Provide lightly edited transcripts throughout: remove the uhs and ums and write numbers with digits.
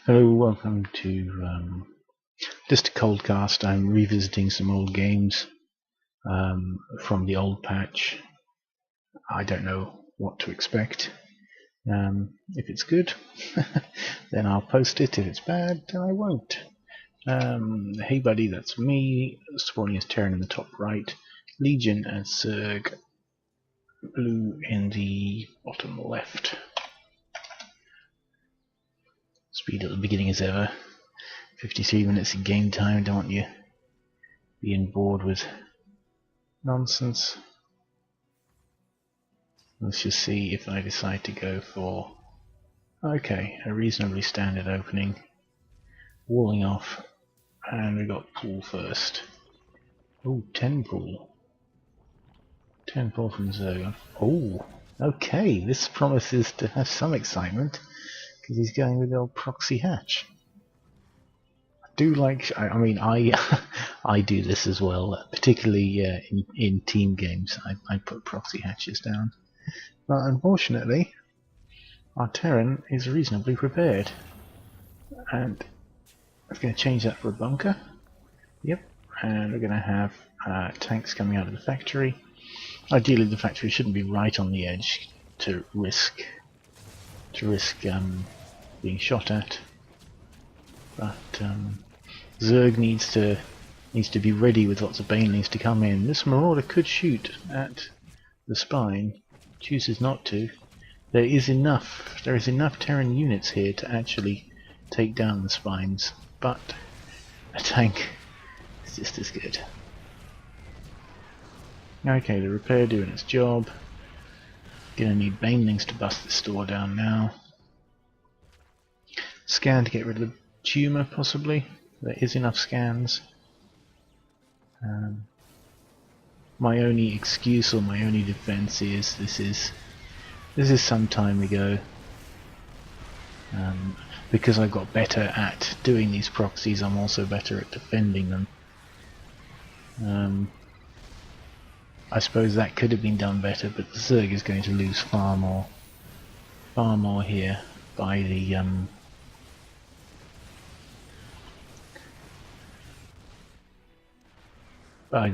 Hello, welcome to just a cold cast. I'm revisiting some old games from the old patch. I don't know what to expect. If it's good, then I'll post it. If it's bad, then I won't. Hey buddy, that's me. Spawning as Terran in the top right. Legion as Zerg. Blue in the bottom left. Speed at the beginning as ever. 53 minutes of game time, don't you? Being bored with nonsense. Let's just see if I decide to go for a reasonably standard opening. Walling off, and we got pool first. Oh, 10 pool. 10 pool from Zerg. Oh, okay, this promises to have some excitement because he's going with the old proxy hatch. I do this as well, particularly in team games. I put proxy hatches down, but unfortunately our Terran is reasonably prepared, and I'm going to change that for a bunker. Yep, and we're going to have tanks coming out of the factory. Ideally, the factory shouldn't be right on the edge to risk being shot at, but Zerg needs to be ready with lots of banelings to come in. This Marauder could shoot at the spine, chooses not to. There is enough Terran units here to actually take down the spines, but a tank is just as good. Okay, the repair doing its job. Gonna need banelings to bust this door down now. Scan to get rid of the tumor, possibly. There is enough scans. My only excuse or my only defense is this is some time ago. Because I got better at doing these proxies, I'm also better at defending them. I suppose that could have been done better, but the Zerg is going to lose far more here by the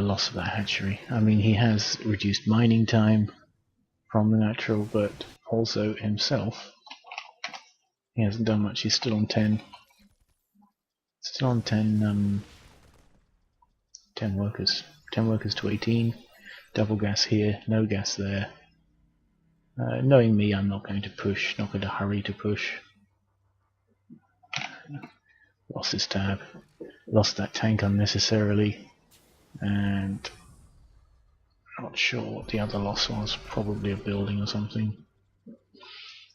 loss of that hatchery. I mean, he has reduced mining time from the natural, but also himself. He hasn't done much. He's still on 10. Still on 10 workers. 10 workers to 18. Double gas here, no gas there. Knowing me, I'm not going to push, not going to hurry to push. Lost this tab. Lost that tank unnecessarily. And not sure what the other loss was. Probably a building or something.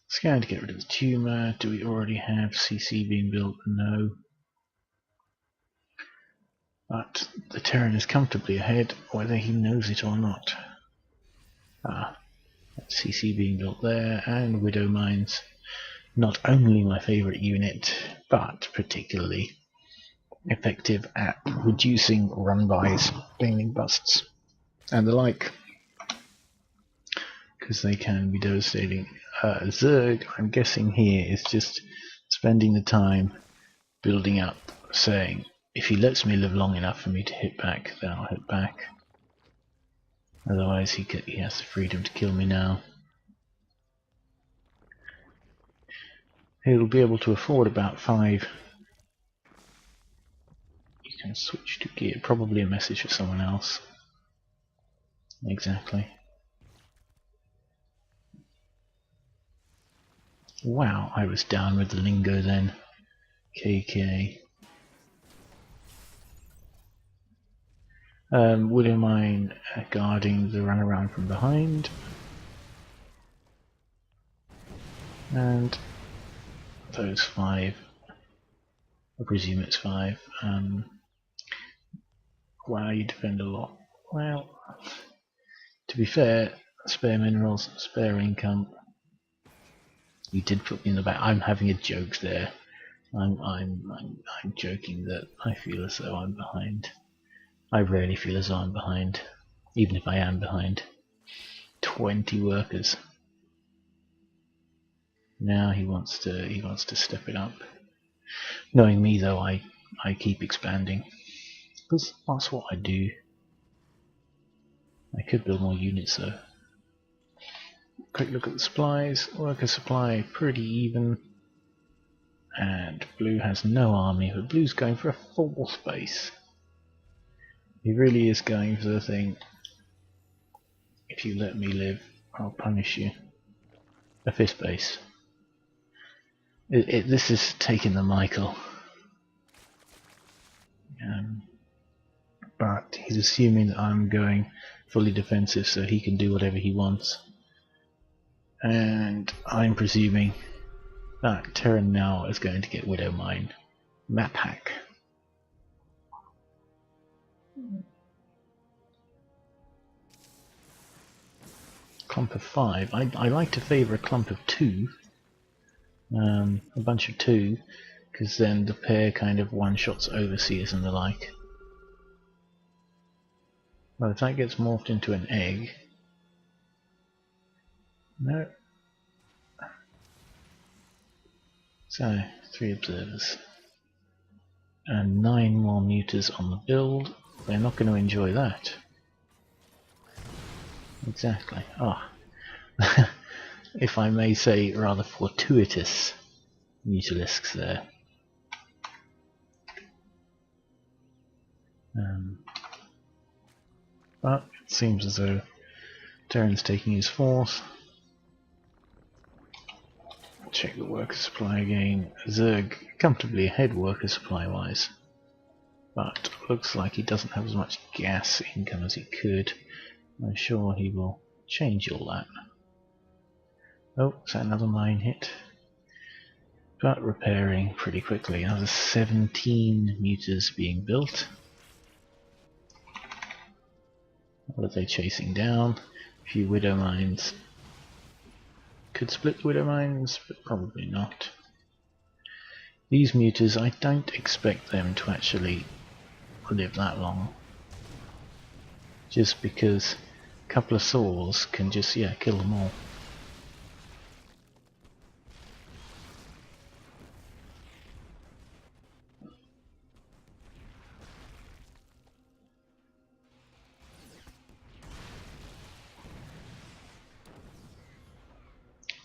Scan to get rid of the tumor. Do we already have CC being built? No. But the Terran is comfortably ahead, whether he knows it or not. CC being built there, and Widow Mines. Not only my favourite unit, but particularly effective at reducing run-bys, baneling busts, and the like, because they can be devastating. Zerg, I'm guessing here, is just spending the time building up, saying, if he lets me live long enough for me to hit back, then I'll hit back. Otherwise he has the freedom to kill me now. He'll be able to afford about 5. You can switch to gear, probably a message for someone else. Exactly. Wow, I was down with the lingo then. KK. Widow Mine guarding the runaround from behind. And those 5. I presume it's 5. Wow, you defend a lot. Well, to be fair, spare minerals, spare income. You did put me in the back. I'm having a joke there. I'm joking that I feel as though I'm behind. I rarely feel as though I'm behind, even if I am behind. 20 workers. Now he wants to step it up. Knowing me though, I keep expanding, because that's what I do. I could build more units though. Quick look at the supplies. Worker supply pretty even. And blue has no army, but blue's going for a fourth base. He really is going for the thing. If you let me live, I'll punish you. A fifth base. This is taking the Michael. But he's assuming that I'm going fully defensive so he can do whatever he wants. And I'm presuming that Terran now is going to get Widow Mine. Map hack. Clump of 5. I like to favour a clump of 2. A bunch of 2, because then the pair kind of one-shots overseers and the like. Well, if that gets morphed into an egg... No. So, 3 observers. And 9 more muters on the build. They're not going to enjoy that. Exactly. Ah. If I may say, rather fortuitous mutalisks there. But it seems as though Terran's taking his fourth. Check the worker supply again. Zerg comfortably ahead worker supply wise, but looks like he doesn't have as much gas income as he could. I'm sure he will change all that. Oh, is that another mine hit? But repairing pretty quickly. Another 17 meters being built. What are they chasing down? A few widow mines. Could split the widow mines, but probably not. These muters, I don't expect them to actually live that long. Just because a couple of saws can just, kill them all.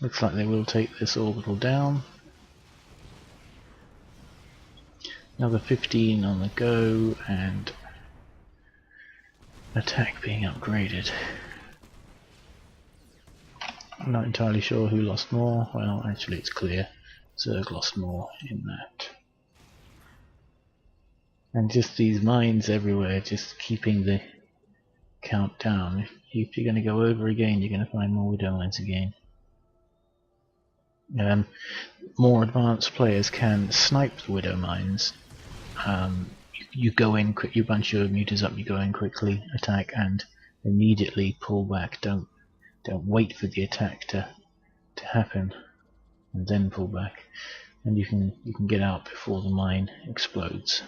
Looks like they will take this orbital down. Another 15 on the go, and attack being upgraded. I'm not entirely sure who lost more. Well, actually it's clear. Zerg lost more in that. And just these mines everywhere, just keeping the count down. If you're going to go over again, you're going to find more widow mines again. More advanced players can snipe the widow mines. You go in quick, you bunch your muters up, you go in quickly, attack, and immediately pull back. Don't wait for the attack to happen, and then pull back. And you can get out before the mine explodes.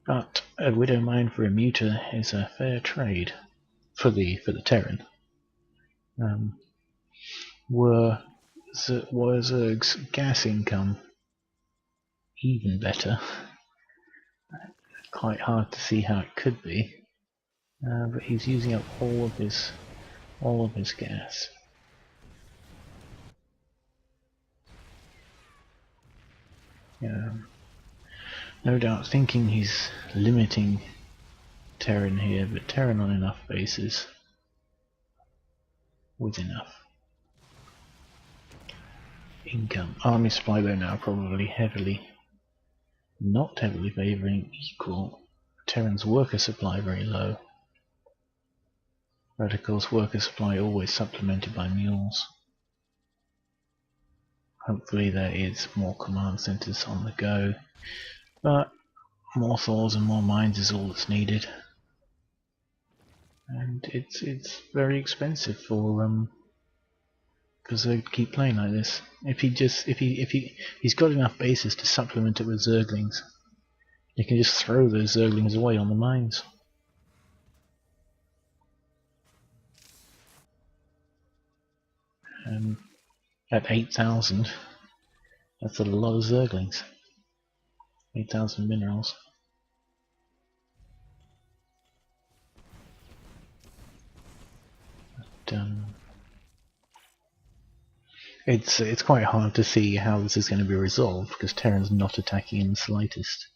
But a widow mine for a muter is a fair trade for the Terran. Were Zerg's gas income even better? Quite hard to see how it could be, but he's using up all of his gas. No doubt thinking he's limiting Terran here, but Terran on enough bases with enough income. Army supply though now probably not heavily favouring equal. Terran's worker supply very low. Radical's worker supply always supplemented by mules. Hopefully there is more command centres on the go, but more Thors and more mines is all that's needed. And it's very expensive for because they keep playing like this. If he's got enough bases to supplement it with Zerglings, he can just throw those Zerglings away on the mines. At 8,000, that's a lot of Zerglings. 8,000 minerals. But, it's quite hard to see how this is going to be resolved because Terran's not attacking in the slightest.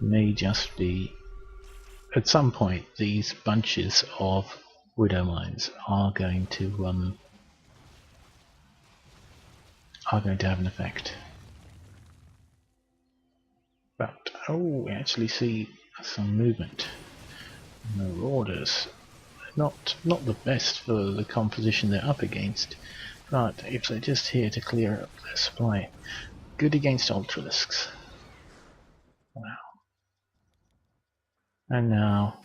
May just be at some point these bunches of widow mines are going to have an effect. But oh, we actually see some movement. Marauders, not the best for the composition they're up against, but if they're just here to clear up their supply, good against ultralisks. Wow. And now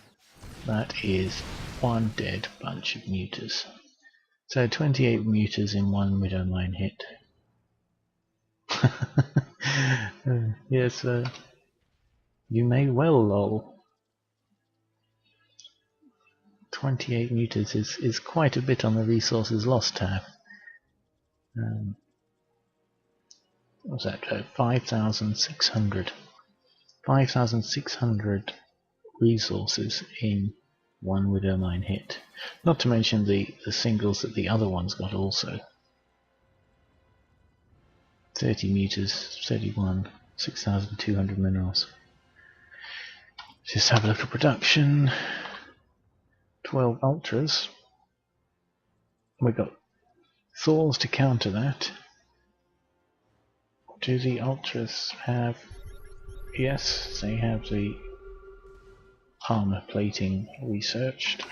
that is one dead bunch of mutas. So 28 mutas in one widow mine hit. Yes, you may well, lol. 28 mutas is quite a bit on the resources lost tab. What was that? 5,600. 5,600 resources in one widow mine hit. Not to mention the singles that the other ones got also. 30 meters, 31, 6,200 minerals. Just have a look at production. 12 ultras. We got Thors to counter that. Do the ultras have? Yes, they have the armor plating researched.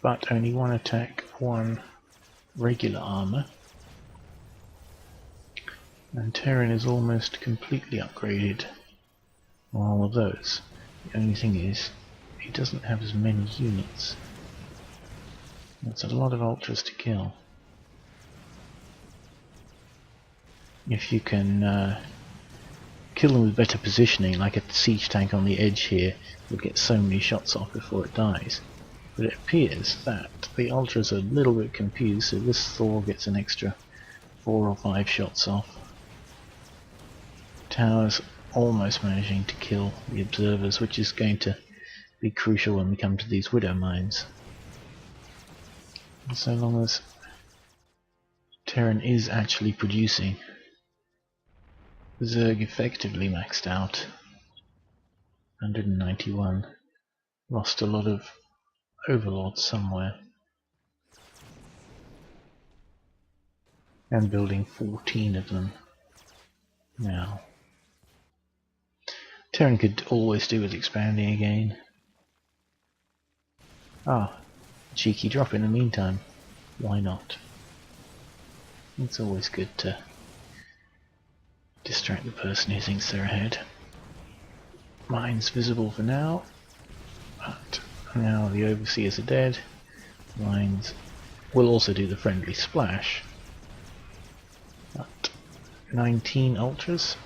But only one attack, one regular armor. And Terran is almost completely upgraded on all of those. The only thing is, he doesn't have as many units. That's a lot of ultras to kill. If you can kill them with better positioning, like a siege tank on the edge here, you'll get so many shots off before it dies. But it appears that the ultras are a little bit confused, so this Thor gets an extra 4 or 5 shots off. Tower's almost managing to kill the observers, which is going to be crucial when we come to these widow mines. And so long as Terran is actually producing, Zerg effectively maxed out. 191. Lost a lot of overlords somewhere. And building 14 of them now. Terran could always do with expanding again. Ah, cheeky drop in the meantime. Why not? It's always good to distract the person who thinks they're ahead. Mines visible for now, but now the overseers are dead. Mines will also do the friendly splash. But 19 ultras,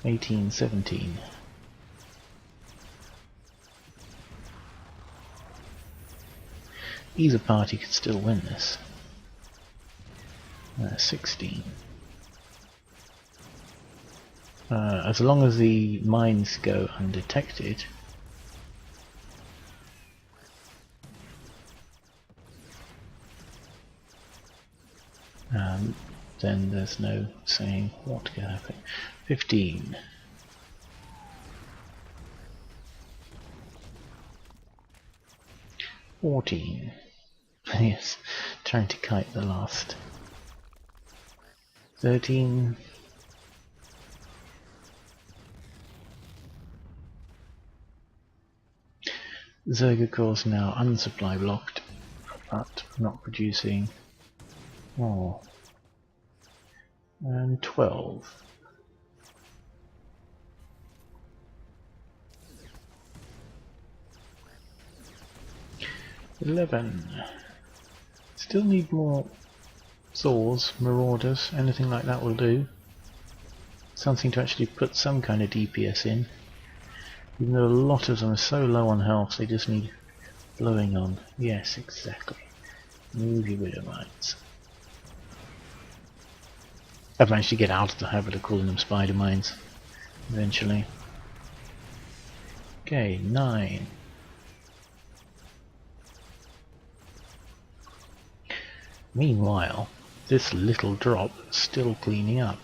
18, 17. Either party could still win this. 16. As long as the mines go undetected, then there's no saying what can happen. 15. 14. Yes, trying to kite the last. 13. Zerg of course now unsupply blocked, but not producing. Oh. And 12. 11. Still need more Thors, Marauders, anything like that will do. Something to actually put some kind of DPS in. Even though a lot of them are so low on health, they just need blowing on. Yes, exactly. Move your widow mines. I've managed to get out of the habit of calling them spider mines eventually. Okay, 9. Meanwhile, this little drop is still cleaning up.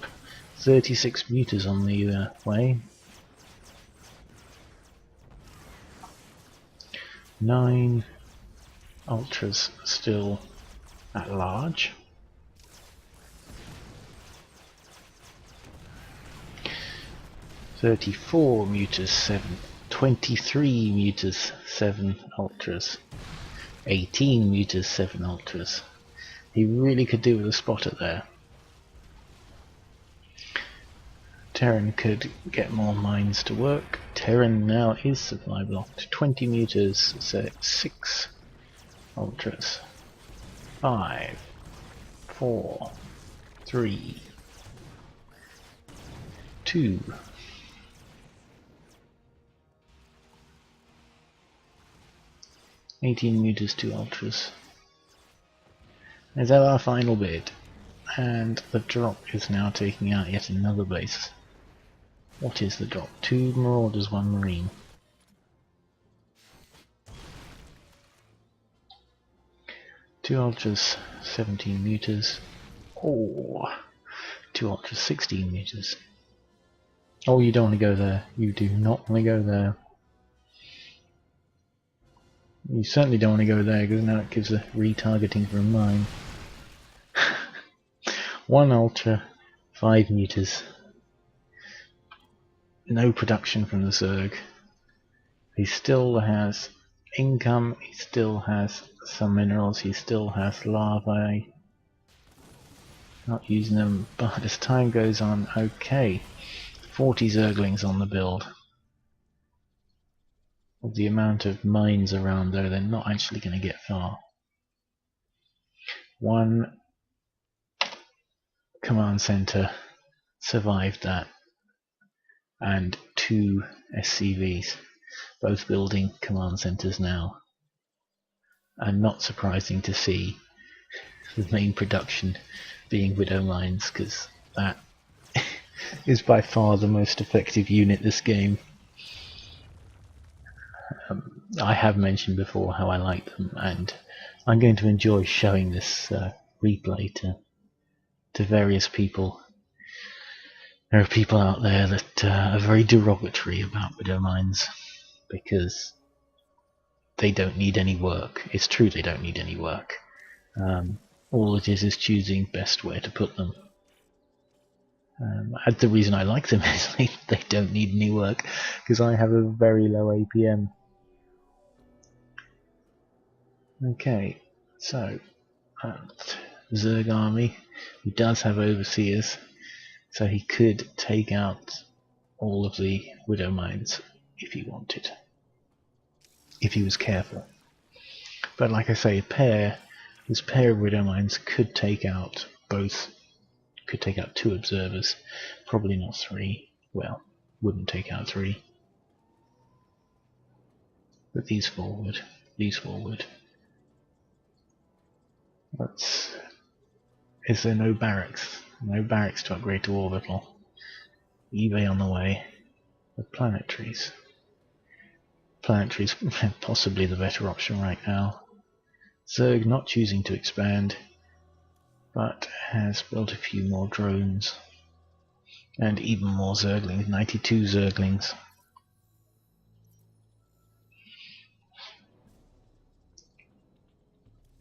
36 meters on the way. 9 ultras still at large. 34 mutas 7. 23 mutas 7 ultras. 18 mutas 7 ultras. He really could do with a spotter there. Terran could get more mines to work. Terran now is supply blocked. 20 meters, so 6 ultras. 5, 4, 3, 2. $18 meters, 2 ultras. Is that our final bid? And the drop is now taking out yet another base. What is the drop? 2 marauders, 1 marine. Two ultras, 17 meters. Oh, 2 ultras, 16 meters. Oh, you don't want to go there. You do not want to go there. You certainly don't want to go there because now it gives a retargeting for a mine. 1 ultra, 5 meters. No production from the Zerg. He still has income, he still has some minerals, he still has larvae. Not using them, but as time goes on, okay. 40 Zerglings on the build. With the amount of mines around there, they're not actually going to get far. 1 command center survived that, and 2 SCVs, both building command centers now. And not surprising to see the main production being widow mines, because that is by far the most effective unit this game. I have mentioned before how I like them, and I'm going to enjoy showing this replay to various people. There are people out there that are very derogatory about widow mines because they don't need any work. It's true, they don't need any work. All it is choosing best where to put them. And the reason I like them is they don't need any work because I have a very low APM. Okay, so Zerg army, he does have overseers, so he could take out all of the widow mines if he wanted, if he was careful. But like I say, this pair of widow mines could take out 2 observers, probably not 3. Well, wouldn't take out 3. But these forward. Is there no barracks? No barracks to upgrade to orbital. eBay on the way. The planetaries. Planetaries possibly the better option right now. Zerg not choosing to expand, but has built a few more drones. And even more Zerglings, 92 Zerglings.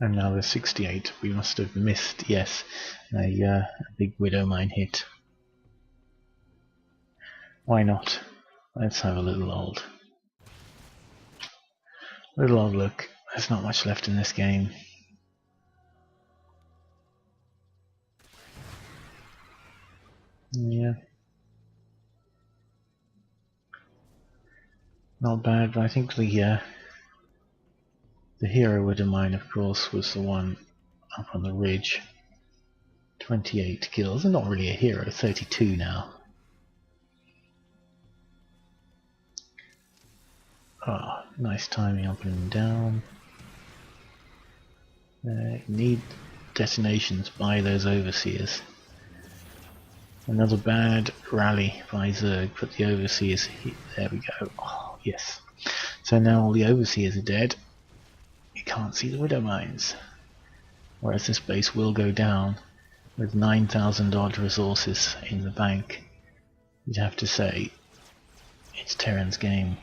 And now there's 68. We must have missed, yes, a big widow mine hit. Why not? Let's have a little old look. There's not much left in this game. Yeah. Not bad, but I think the hero widow mine, of course, was the one up on the ridge. 28 kills, and not really a hero, 32 now. Ah, nice timing up and down. Need detonations by those overseers. Another bad rally by Zerg. Put the overseers here. There we go. Oh, yes. So now all the overseers are dead. You can't see the widow mines. Whereas this base will go down with 9,000 odd resources in the bank. You'd have to say it's Terran's game.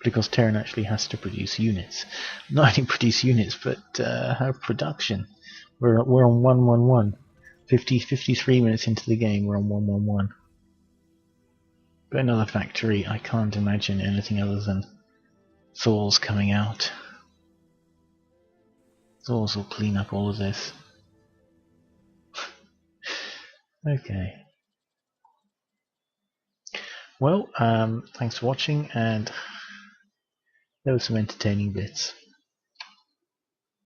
Because Terran actually has to produce units. Not only produce units, but have production. We're on 111. 53 minutes into the game, we're on 111. But another factory, I can't imagine anything other than Thor's coming out. Thor's will clean up all of this. Okay. Well, thanks for watching, and there were some entertaining bits.